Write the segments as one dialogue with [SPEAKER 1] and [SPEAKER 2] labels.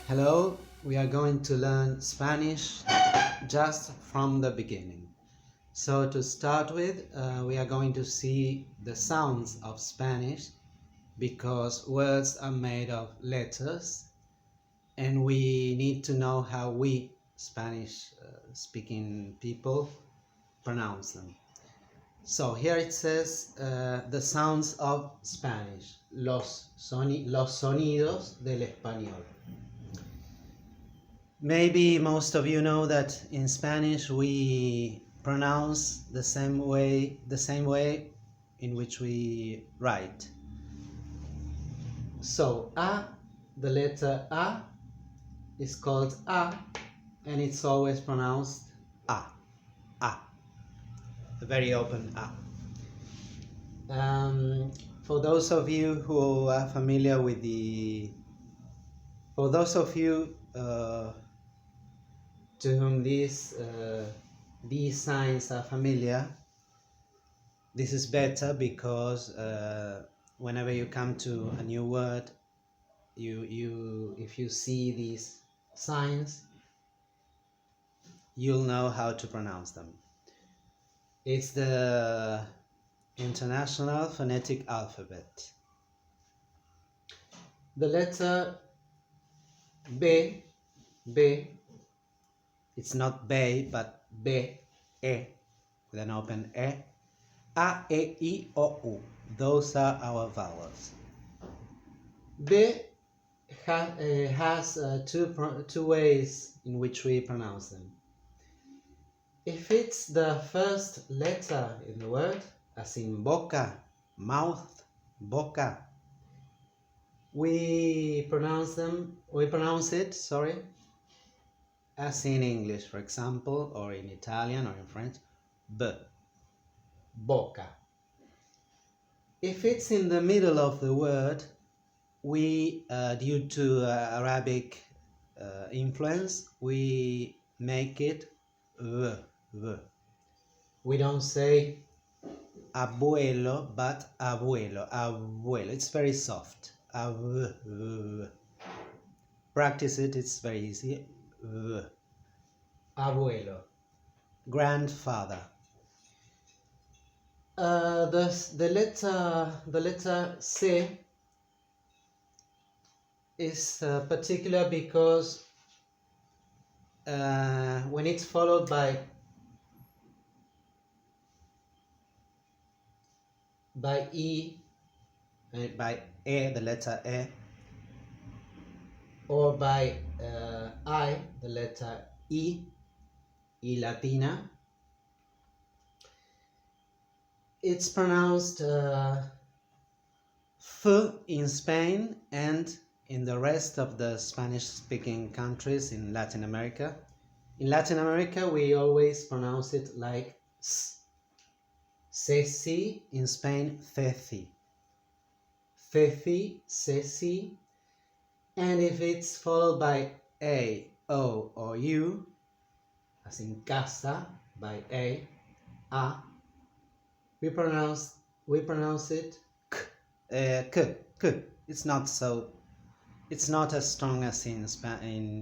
[SPEAKER 1] Hello, we are going to learn Spanish just from the beginning. So to start with, we are going to see the sounds of Spanish because words are made of letters and we need to know how we Spanish speaking people pronounce them. So here it says the sounds of Spanish, los sonidos del español. Maybe most of you know that in Spanish we pronounce the same way in which we write. So the letter A is called A and it's always pronounced A, A, a very open A. For those of you who are familiar with for those of you to whom these signs are familiar, this is better because whenever you come to a new word, if you see these signs, you'll know how to pronounce them. It's the International Phonetic Alphabet. The letter B, it's not B, but B, E, with an open E. A, E, I, O, U. Those are our vowels. B has two ways in which we pronounce them. If it's the first letter in the word, as in boca, mouth, boca, we pronounce it, as in English, for example, or in Italian or in French, B, boca. If it's in the middle of the word, we, due to Arabic influence, we make it V. We don't say abuelo, but abuelo. It's very soft. Practice it, it's very easy. Abuelo. Grandfather. The letter C is particular because when it's followed by E, by E, the letter E, or by I, the letter I Latina, it's pronounced F in Spain and in the rest of the Spanish-speaking countries in Latin America. In Latin America, we always pronounce it like S. Ceci, in Spain, ceci. Ceci, ceci. And if it's followed by A, O, or U, as in casa, by A, we pronounce it k. It's not as strong as in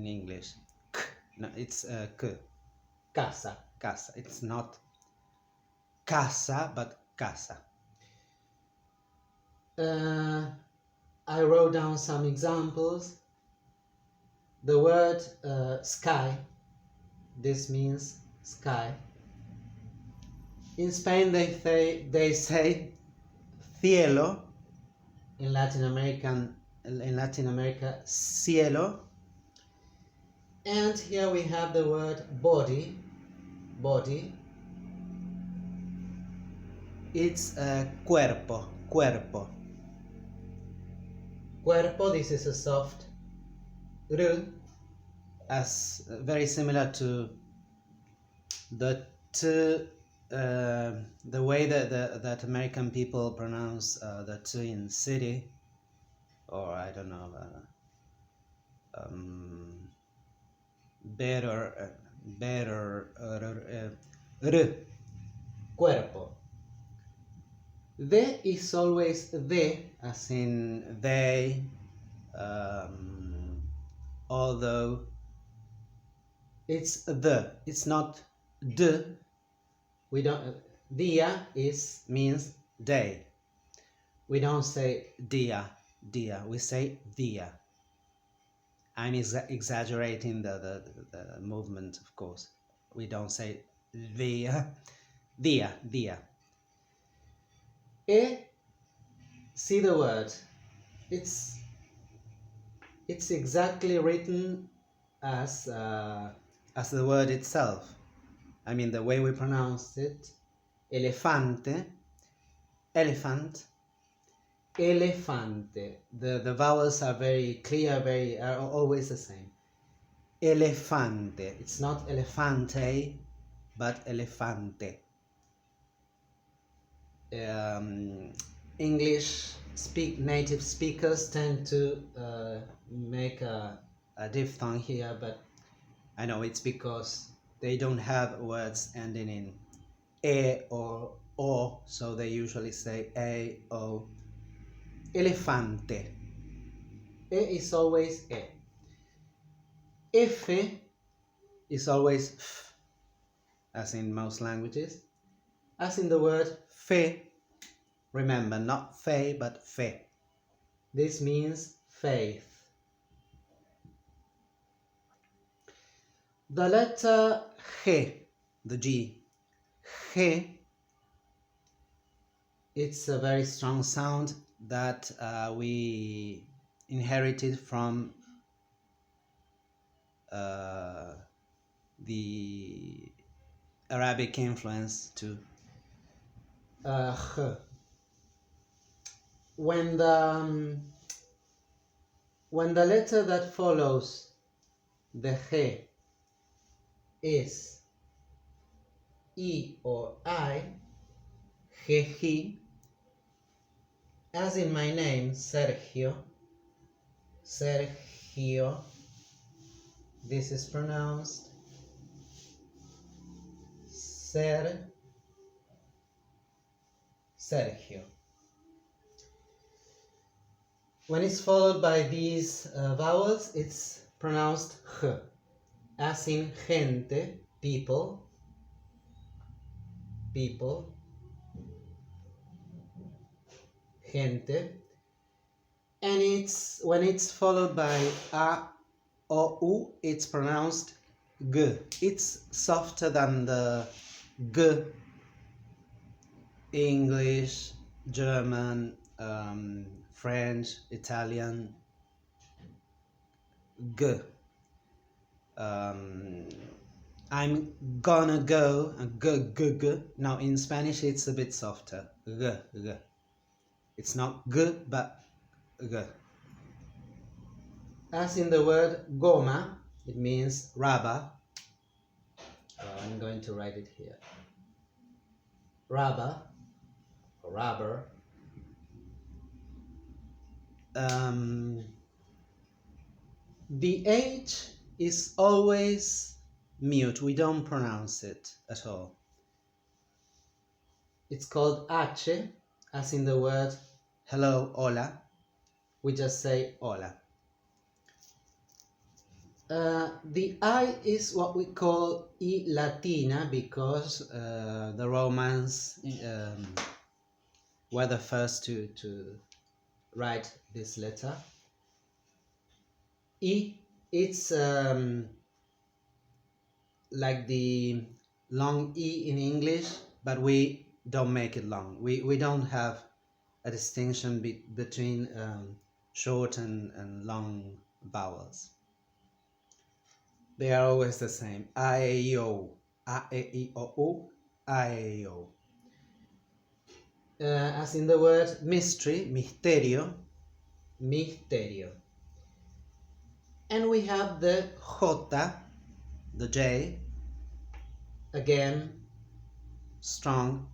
[SPEAKER 1] English. K. No, it's k. Casa. It's not casa, but casa. I wrote down some examples. The word sky, this means sky. In Spain they say cielo. In Latin America, cielo. And here we have the word body. It's cuerpo. Cuerpo, this is a soft r, as very similar to the way that American people pronounce the T in city, or I don't know, r, cuerpo. The is always the, as in they, although it's it's not d. We don't, dia means day. We don't say dia, we say dia. I'm exaggerating the movement, of course. We don't say dia, dia. See the word. It's exactly written as the word itself. I mean, the way we pronounce it. Elefante, elephant, elefante. The vowels are very clear, are always the same. Elefante. It's not elefante, but elefante. English native speakers tend to make a diphthong here, but I know it's because they don't have words ending in e or o, so they usually say a, o. Elefante. E is always e. F is always f, as in most languages. As in the word fe, remember, not fe, but fe. This means faith. The letter G, the G, G, it's a very strong sound that we inherited from the Arabic influence too. When the letter that follows the G is E or I, G, as in my name, Sergio, this is pronounced Sergio. When it's followed by these vowels, it's pronounced H, as in gente, people, gente. And when it's followed by a or u, it's pronounced g. It's softer than the g. English, German, French, Italian, g. I'm gonna go, g. Now in Spanish it's a bit softer, g. It's not g, but g. As in the word goma, it means rubber. I'm going to write it here. Rubber, or rubber. The H is always mute. We don't pronounce it at all. It's called H, as in the word hello, hola. We just say hola. The I is what we call I Latina because the Romans were the first to write this letter. I, it's like the long E in English, but we don't make it long. We don't have a distinction between short and long vowels. They are always the same. A-E-O. A-E-I-O-U. A-E-O. As in the word mystery, misterio. And we have the J, the J. Again, strong.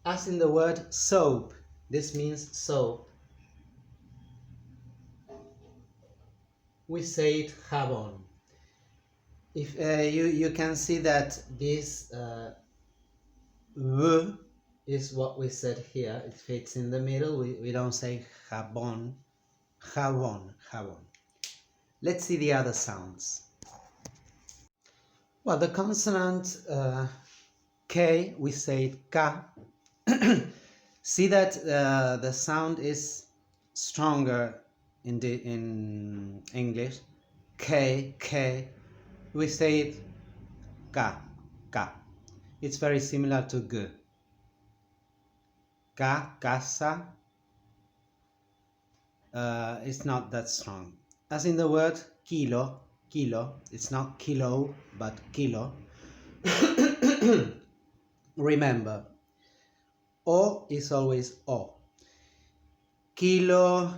[SPEAKER 1] As in the word soap. This means soap. We say it jabón. If you can see that this v is what we said here. It fits in the middle. We don't say jabón. Let's see the other sounds. Well, the consonant K, we say it ka. See that the sound is stronger in English. K, K. We say it ka, ka. It's very similar to g. Ka, casa. It's not that strong. As in the word kilo, kilo. It's not kilo, but kilo. Remember, O is always O. Kilo,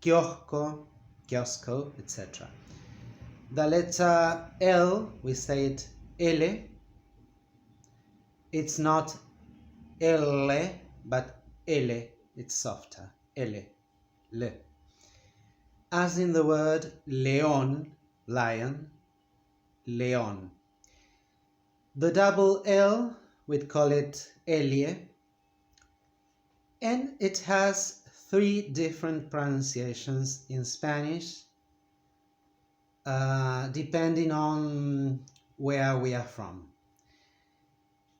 [SPEAKER 1] kiosco, kiosco, etc. The letter L, we say it L. It's not L, but L. It's softer. L, L. As in the word leon, lion, leon. The double L, we'd call it Elie. And it has 3 different pronunciations in Spanish, depending on where we are from.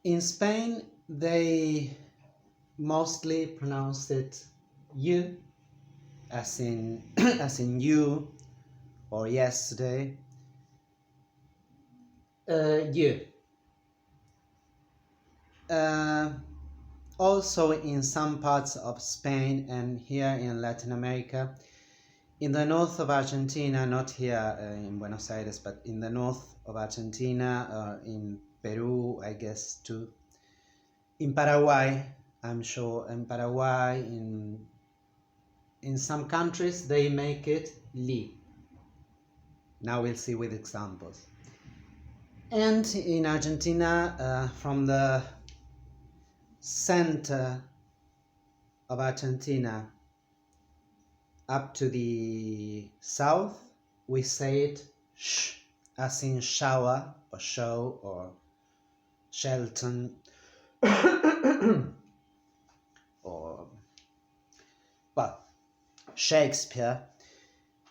[SPEAKER 1] In Spain, they mostly pronounce it you, as in you or yesterday. You. Also in some parts of Spain and here in Latin America, in the north of Argentina, not here in Buenos Aires, but in the north of Argentina, in Peru, I guess too. In Paraguay, I'm sure, in Paraguay, in some countries, they make it li. Now we'll see with examples. And in Argentina, from the center of Argentina up to the south, we say it sh, as in shower or show or Shelton or, well, Shakespeare.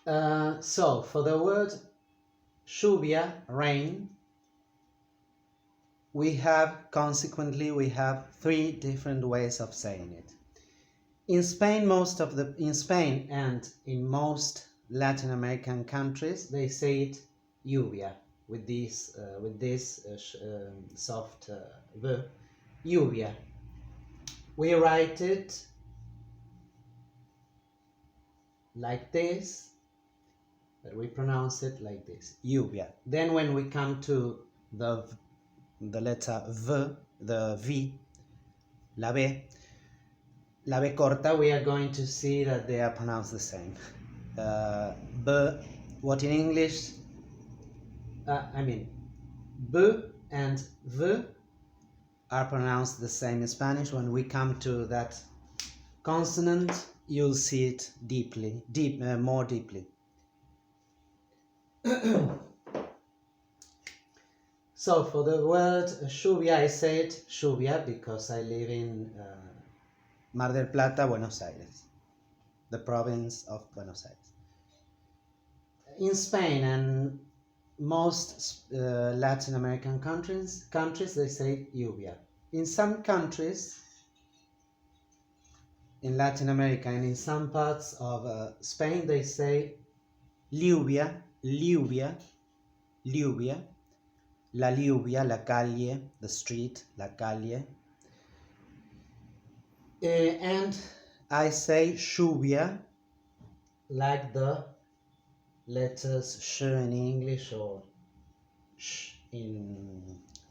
[SPEAKER 1] So for the word lluvia, rain, we have 3 different ways of saying it. In Spain, in Spain and in most Latin American countries, they say it lluvia with this soft v, lluvia. We write it like this, but we pronounce it like this, lluvia. Then when we come to the letter v, the v, la v corta, we are going to see that they are pronounced the same. B, what in English, B and V are pronounced the same in Spanish. When we come to that consonant, you'll see it more deeply. So for the word lluvia, I say it lluvia because I live in Mar del Plata, Buenos Aires, the province of Buenos Aires. In Spain and most Latin American countries, they say lluvia. In some countries in Latin America and in some parts of Spain, they say lluvia, lluvia, lluvia, la lluvia, la calle, the street, la calle. And I say lluvia like the letters sh in English or sh in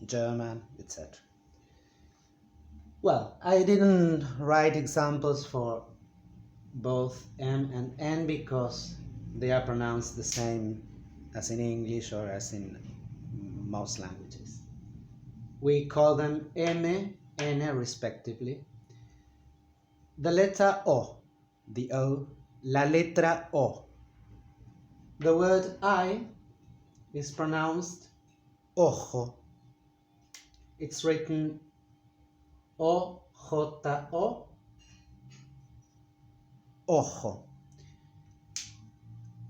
[SPEAKER 1] German, etc. Well, I didn't write examples for both M and N because they are pronounced the same as in English or as in most languages. We call them M, N respectively. The letter O, the O, la letra O. The word I is pronounced ojo. It's written O-J-O, ojo.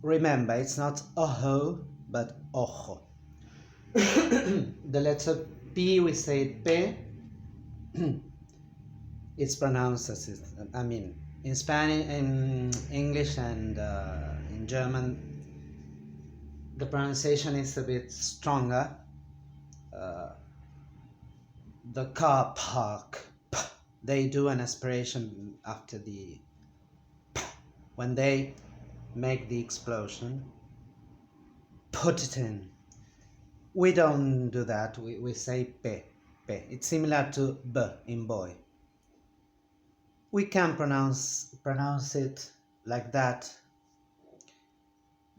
[SPEAKER 1] Remember, it's not ojo, but ojo. The letter P, we say P. It's pronounced as it, I mean, in Spanish, in English, and in German, the pronunciation is a bit stronger. The car park, they do an aspiration after the when they make the explosion. Put it in. We don't do that. We say pe. It's similar to b in boy. We can pronounce it like that.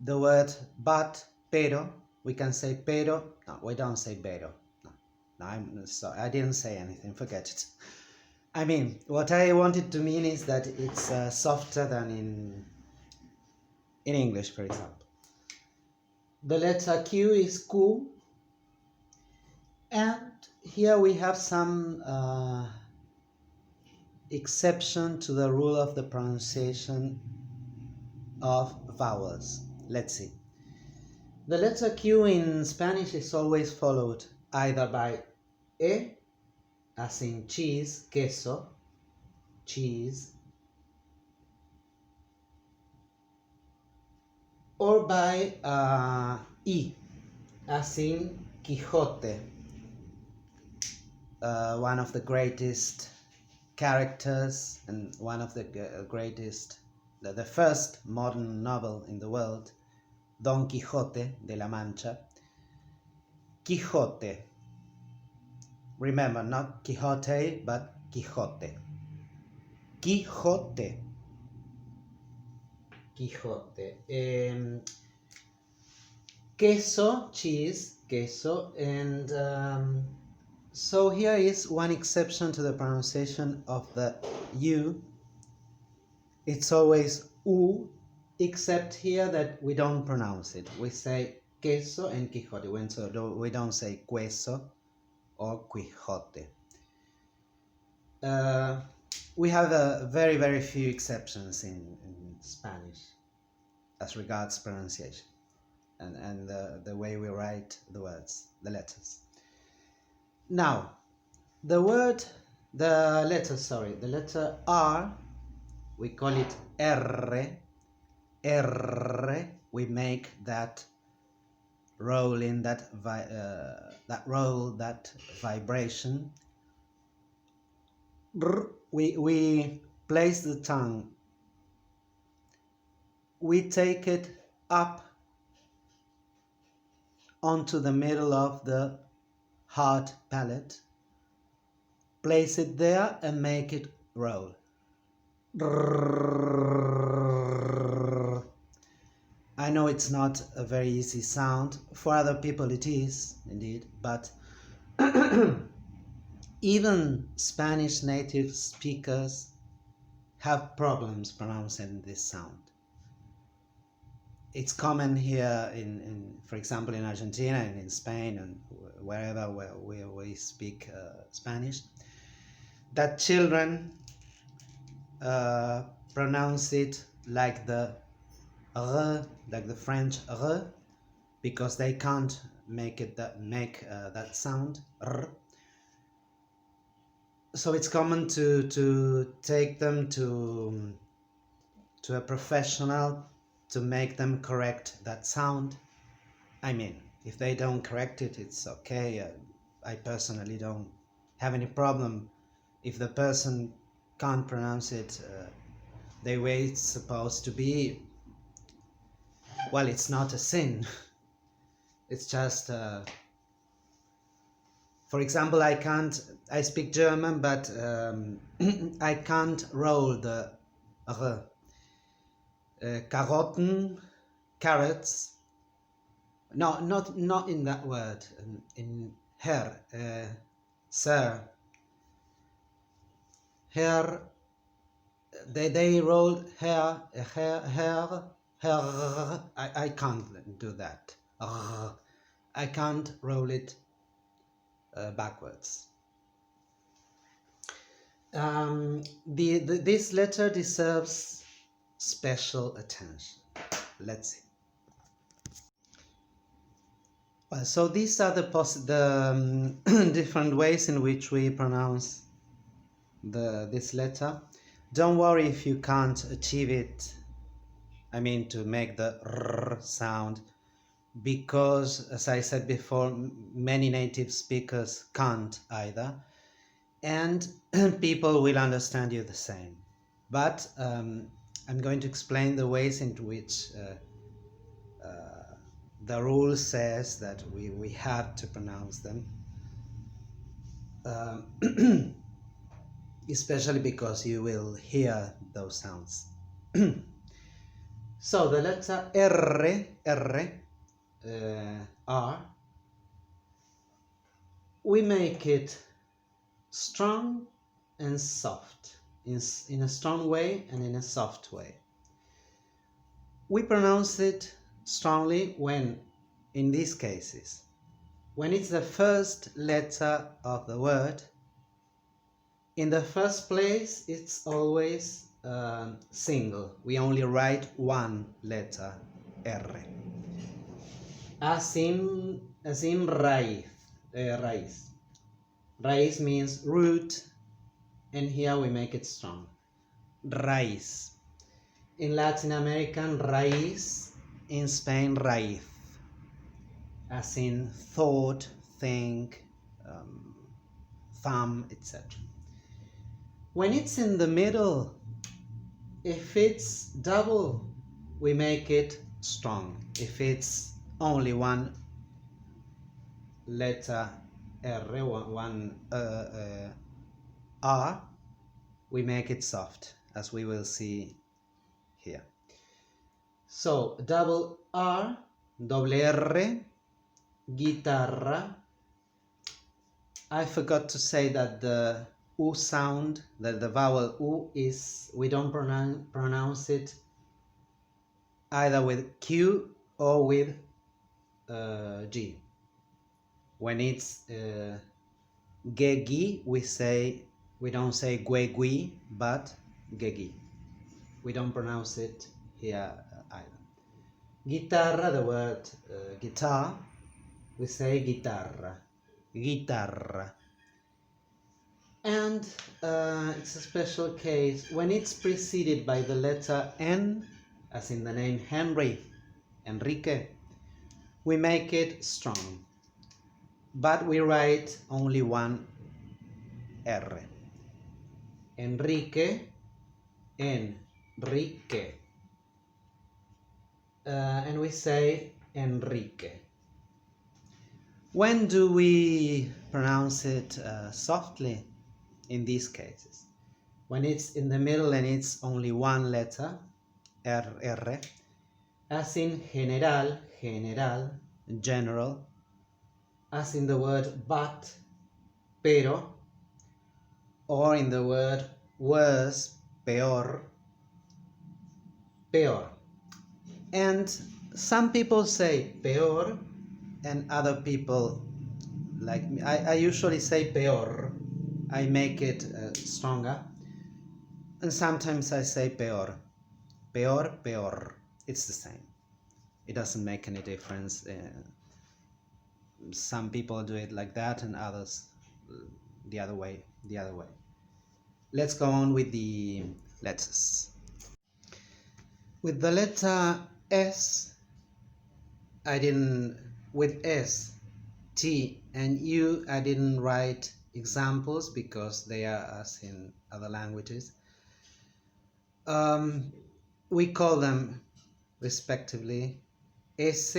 [SPEAKER 1] The word but, pero, we can say pero. No, we don't say pero. No, I'm sorry. I didn't say anything. Forget it. I mean, what I wanted to mean is that it's softer than in English, for example. The letter Q is Q. And here we have some exception to the rule of the pronunciation of vowels. Let's see. The letter Q in Spanish is always followed either by E, as in cheese, queso, cheese, or by I, as in Quixote, one of the greatest characters and one of the greatest, the first modern novel in the world, Don Quixote de la Mancha. Quixote. Remember, not Quixote, but Quixote. Quixote. Quixote. Queso, cheese, queso, and so here is one exception to the pronunciation of the U. It's always U, except here that we don't pronounce it. We say queso and Quixote. We don't say queso or Quixote. We have very, very few exceptions in Spanish as regards pronunciation and the way we write the words, the letters. Now, the letter R, we call it R. R, we make that roll in that vibration. We place the tongue. We take it up onto the middle of the hard palate, place it there and make it roll. I know it's not a very easy sound. For other people it is, indeed, but even Spanish native speakers have problems pronouncing this sound. It's common here for example, in Argentina and in Spain and wherever where we speak Spanish, that children pronounce it like the r, like the French r, because they can't make that sound r. So it's common to take them to a professional to make them correct that sound. I mean, if they don't correct it, it's okay. I personally don't have any problem if the person can't pronounce it the way it's supposed to be. Well, it's not a sin. It's just, for example, I speak German, but I can't roll the r. Karotten, carrots. No, not in that word. In Herr, sir. Herr. They rolled Herr. I can't do that. I can't roll it backwards. This letter deserves special attention. Let's see. Well, so these are the different ways in which we pronounce this letter. Don't worry if you can't achieve it, I mean to make the R sound, because as I said before, many native speakers can't either, and people will understand you the same. But I'm going to explain the ways in which the rule says that we have to pronounce them, especially because you will hear those sounds. So the letter R, we make it strong and soft, in a strong way and in a soft way. We pronounce it strongly when, in these cases, when it's the first letter of the word. In the first place, it's always single. We only write one letter, R. As in raíz. Raíz. Raíz means root, and here we make it strong. Raíz. In Latin American, raíz. In Spain, raíz. As in thought, think, thumb, etc. When it's in the middle, if it's double, we make it strong. If it's only one letter R, one R, we make it soft, as we will see here. So double R, double R, guitarra. I forgot to say that the U sound, that the vowel U is, we don't pronounce it either with Q or with G. When it's gegi, we don't say guegui, but gegi. We don't pronounce it here either. Guitarra, the word guitar, we say guitarra. Guitarra. And it's a special case when it's preceded by the letter N, as in the name Henry, Enrique, we make it strong, but we write only one R. Enrique, Enrique, and we say Enrique. When do we pronounce it softly? In these cases, when it's in the middle and it's only one letter, R, as in general, general, as in the word but, pero, or in the word worse, peor, peor. And some people say peor, and other people, like me, I usually say peor. I make it stronger, and sometimes I say peor, peor, peor. It's the same. It doesn't make any difference. Some people do it like that, and others the other way. Let's go on with the letters. With the letter S, with S, T, and U, I didn't write examples because they are as in other languages. We call them respectively S,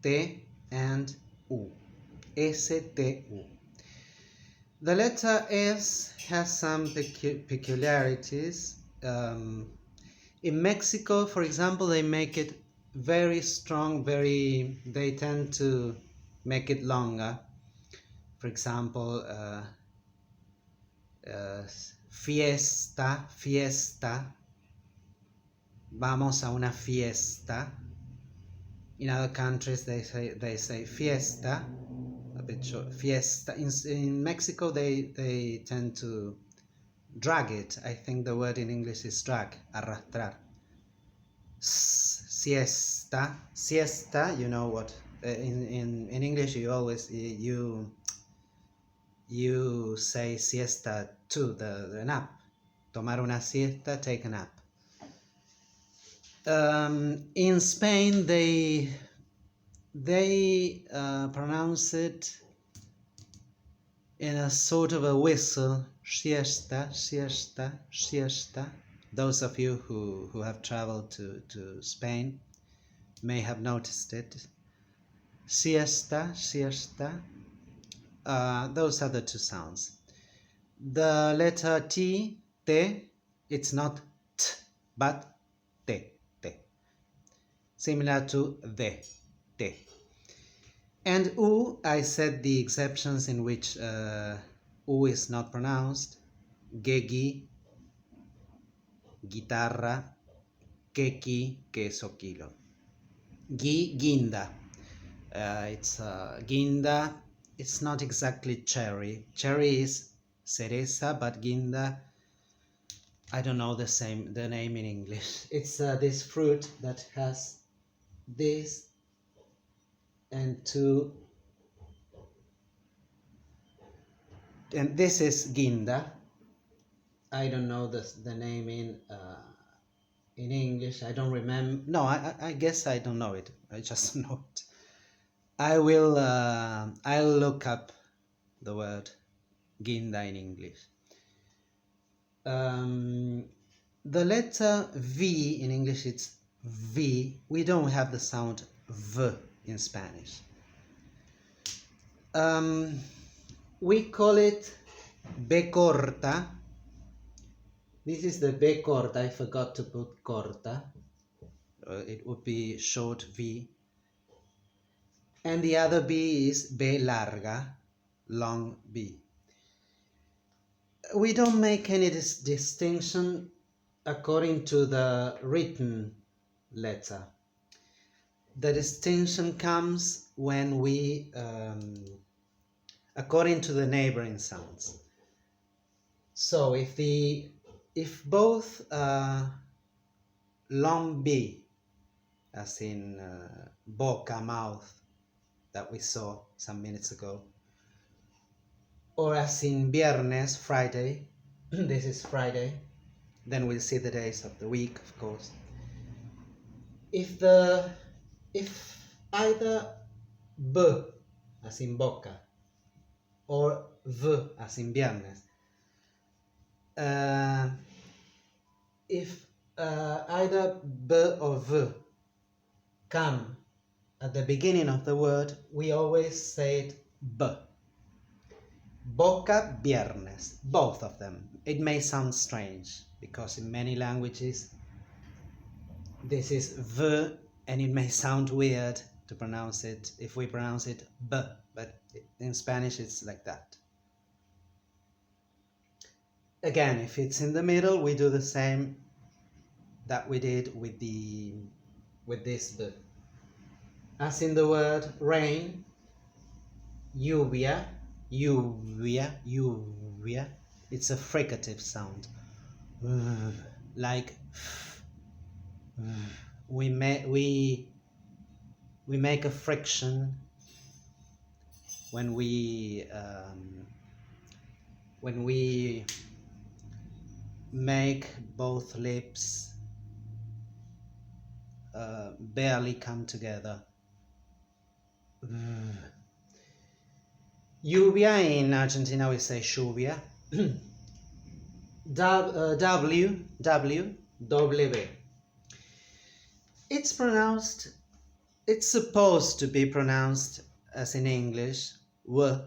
[SPEAKER 1] T, and U. S, T, U. The letter S has some peculiarities. In Mexico, for example, they make it very strong, they tend to make it longer. For example, fiesta, vamos a una fiesta. In other countries they say fiesta, a bit short, fiesta. In Mexico they tend to drag it. I think the word in English is drag, arrastrar. siesta. Siesta, you know what? In English, you always you say siesta to the nap. Tomar una siesta, take a nap. In Spain, they pronounce it in a sort of a whistle, siesta, siesta, siesta. Those of you who have traveled to Spain may have noticed it. Siesta, siesta. Those are the two sounds. The letter T, te, it's not t, but te, te. Similar to de, te. And U, I said the exceptions in which U is not pronounced. Gegi, guitarra, keki, queso, kilo. Guinda. It's guinda. It's not exactly cherry. Cherry is cereza, but guinda, I don't know the name in English. It's this fruit that has this and two, and this is guinda. I don't know the name in English. I don't remember. No, I guess I don't know it. I just know it. I'll look up the word guinda in English. The letter V in English, it's V. We don't have the sound V in Spanish. We call it B corta. This is the B corta. I forgot to put corta. It would be short V. And the other B is B larga, long B. We don't make any distinction according to the written letter. The distinction comes when we, according to the neighboring sounds. So if both long B, as in boca, mouth, that we saw some minutes ago, or as in viernes, Friday, this is Friday, then we'll see the days of the week, of course. If either B, as in boca, or V, as in viernes, if either B or V come at the beginning of the word, we always say it B. Boca, viernes, both of them. It may sound strange because in many languages this is V, and it may sound weird to pronounce it if we pronounce it B, but in Spanish it's like that. Again, if it's in the middle, we do the same that we did with this B. As in the word rain, lluvia, lluvia, lluvia. It's a fricative sound, like we make a friction when we make both lips barely come together. Lluvia in Argentina we say lluvia. W. It's supposed to be pronounced as in English, w,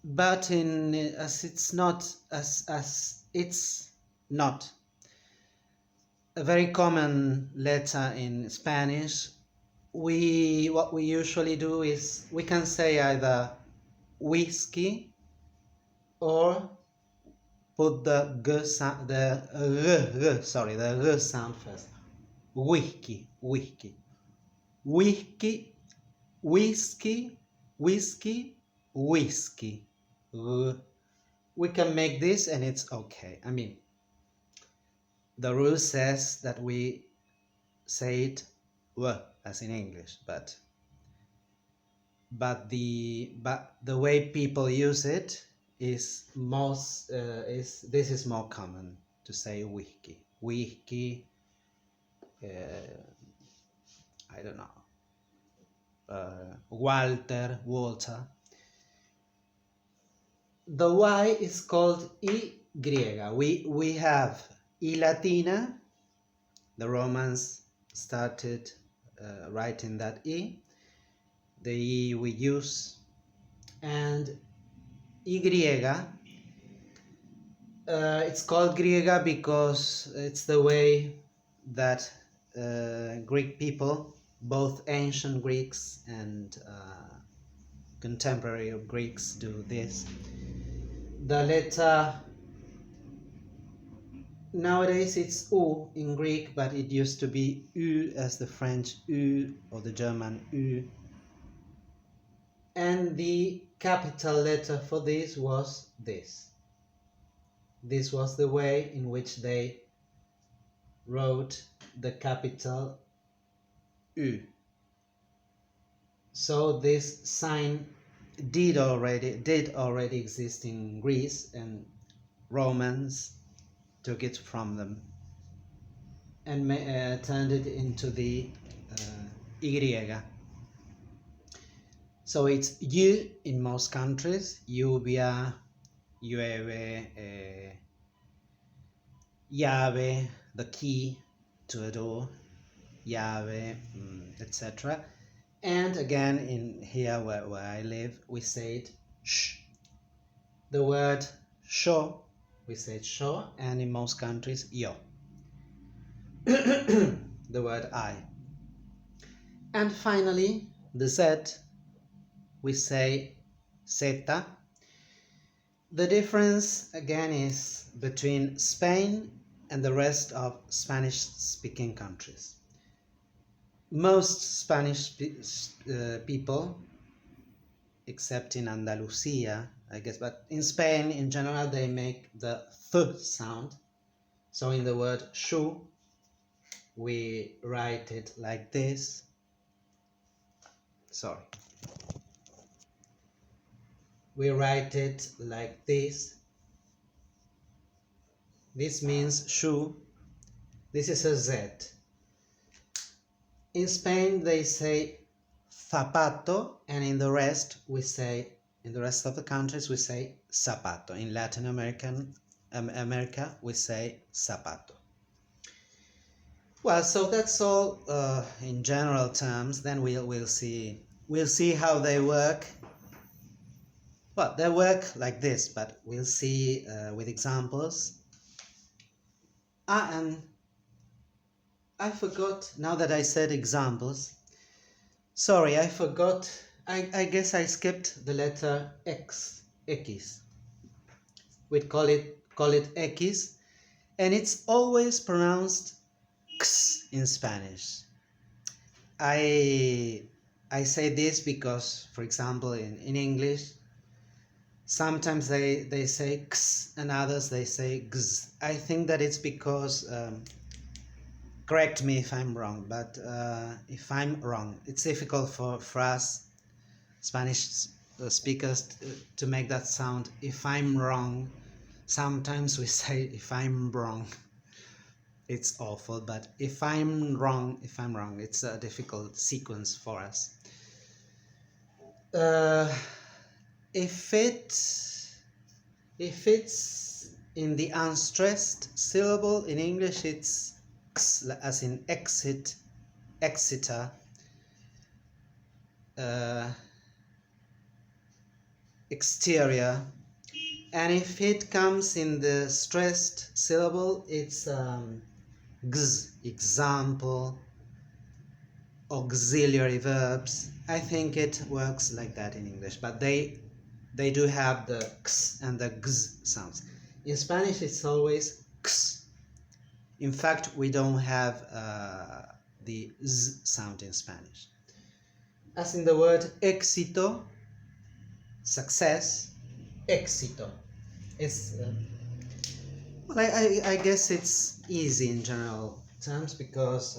[SPEAKER 1] but it's not a very common letter in Spanish. What we usually do is we can say either whiskey or put the g sound, the r sound first. Whiskey, whiskey, whiskey, whiskey, whiskey, whiskey. We can make this and it's okay. I mean, the rule says that we say it w as in English, but the way people use it is this is more common to say whisky, I don't know, Walter. The Y is called Y. We have I Latina. The Romans started writing that I. The I we use, and Y. It's called Griega because it's the way that Greek people, both ancient Greeks and contemporary Greeks, do this. The letter, nowadays it's U in Greek, but it used to be U as the French U or the German U. And the capital letter for this was this. This was the way in which they wrote the capital U. So this sign did already exist in Greece, and Romans took it from them and turned it into the Y. So it's U in most countries, lluvia, llueve, llave, the key to a door, llave, etc. And again, in here where I live, we say it sh. The word sho, we say it sho, and in most countries, yo. The word I. And finally, the Z, we say zeta. The difference again is between Spain and the rest of Spanish-speaking countries. Most Spanish people, except in Andalusia, I guess, but in Spain in general they make the th sound. So in the word shoe, we write it like this. Sorry. We write it like this. This means shoe. This is a Z. In Spain they say zapato, and in the rest of the countries we say zapato. In Latin America we say zapato. Well, so that's all in general terms. Then we'll see how they work. Well, they work like this, but we'll see with examples. And I forgot, now that I said examples, sorry, I forgot, I guess I skipped the letter X. We call it X, and it's always pronounced X in Spanish. I say this because, for example, in English, sometimes they say X and others they say Gz. I think that it's because, correct me if I'm wrong, but if I'm wrong, it's difficult for us Spanish speakers to make that sound. If I'm wrong, sometimes we say if I'm wrong. It's awful, but if I'm wrong, it's a difficult sequence for us. If it's in the unstressed syllable in English, it's x, as in exit, exeter, exterior. And if it comes in the stressed syllable, it's gz, example, auxiliary verbs. I think it works like that in English, but they do have the x and the gz sounds. In Spanish, it's always x. In fact, we don't have the z sound in Spanish. As in the word éxito, success, éxito. It's well, I guess it's easy in general terms because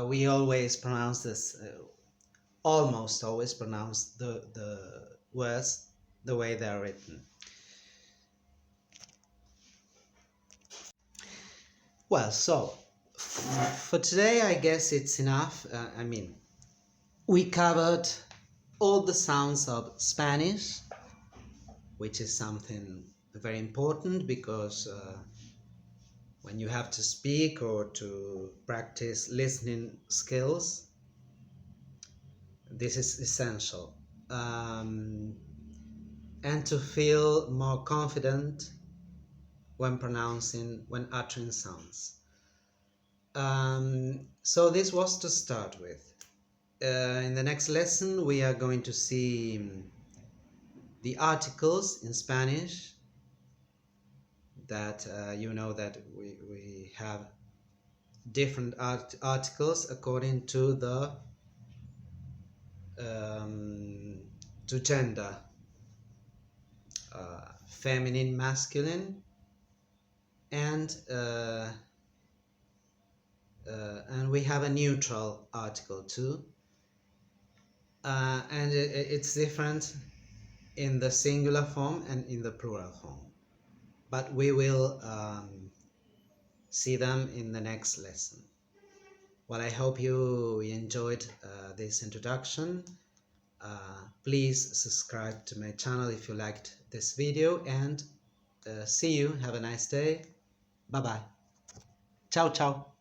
[SPEAKER 1] we always pronounce this, almost always pronounce the words the way they are written. Well, so for today, I guess it's enough. We covered all the sounds of Spanish, which is something very important because when you have to speak or to practice listening skills, this is essential. And to feel more confident when uttering sounds. So this was to start with. In the next lesson, we are going to see the articles in Spanish. That you know that we have different articles according to the to gender, feminine, masculine, and we have a neutral article too, and it's different in the singular form and in the plural form, but we will see them in the next lesson. Well, I hope you enjoyed this introduction. Please subscribe to my channel if you liked this video, and see you. Have a nice day. Bye bye. Ciao ciao.